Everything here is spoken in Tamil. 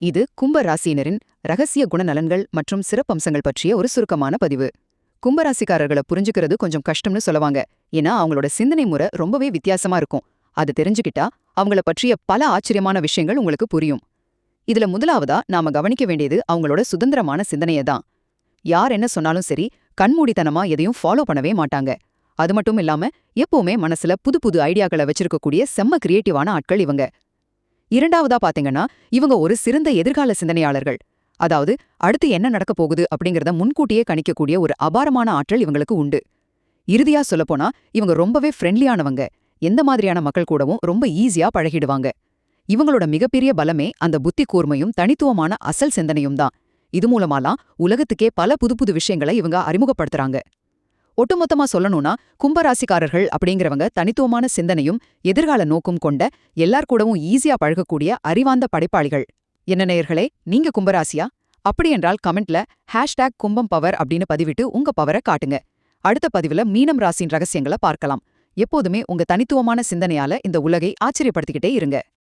இது கும்ப ராசியினரின் ரகசிய குணநலன்கள் மற்றும் சிறப்பம்சங்கள் பற்றிய ஒரு சுருக்கமான பதிவு. கும்பராசிக்காரர்களை புரிஞ்சுக்கிறது கொஞ்சம் கஷ்டம்னு சொல்லுவாங்க. ஏன்னா அவங்களோட சிந்தனை முறை ரொம்பவே வித்தியாசமா இருக்கும். அது தெரிஞ்சுக்கிட்டா அவங்கள பற்றிய பல ஆச்சரியமான விஷயங்கள் உங்களுக்கு புரியும். இதுல முதலாவதா நாம கவனிக்க வேண்டியது அவங்களோட சுதந்திரமான சிந்தனையை தான். யார் என்ன சொன்னாலும் சரி, கண்மூடித்தனமா எதையும் ஃபாலோ பண்ணவே மாட்டாங்க. அது மட்டும் இல்லாம எப்பவுமே மனசுல புது புது ஐடியாக்களை வச்சிருக்கக்கூடிய செம்ம கிரியேட்டிவான ஆட்கள் இவங்க. இரண்டாவதா பாத்தீங்கன்னா, இவங்க ஒரு சிறந்த எதிர்கால சிந்தனையாளர்கள். அதாவது அடுத்து என்ன நடக்க போகுது அப்படிங்கறத முன்கூட்டியே கணிக்கக்கூடிய ஒரு அபாரமான ஆற்றல் இவங்களுக்கு உண்டு. இறுதியா சொல்லப்போனா இவங்க ரொம்பவே ஃப்ரெண்ட்லியானவங்க. எந்த மாதிரியான மக்கள் கூடவும் ரொம்ப ஈஸியா பழகிடுவாங்க. இவங்களோட மிகப்பெரிய பலமே அந்த புத்தி கூர்மையும் தனித்துவமான அசல் சிந்தனையும் தான். இது மூலமாலாம் உலகத்துக்கே பல புது புது விஷயங்களை இவங்க அறிமுகப்படுத்துறாங்க. ஒட்டுமொத்தமா சொல்லணும்னா கும்பராசிக்காரர்கள் அப்படிங்கிறவங்க தனித்துவமான சிந்தனையும் எதிர்கால நோக்கும் கொண்ட எல்லார் கூடவும் ஈஸியா பழகக்கூடிய அறிவார்ந்த படைப்பாளிகள். என்ன நேயர்களே, நீங்க கும்பராசியா? அப்படியென்றால் கமெண்ட்ல #கும்பம் பவர் அப்படின்னு பதிவிட்டு உங்க பவரை காட்டுங்க. அடுத்த பதிவுல மீனம் ராசியின் ரகசியங்களை பார்க்கலாம். எப்போதுமே உங்க தனித்துவமான சிந்தனையால இந்த உலகை ஆச்சரியப்படுத்திக்கிட்டே இருங்க.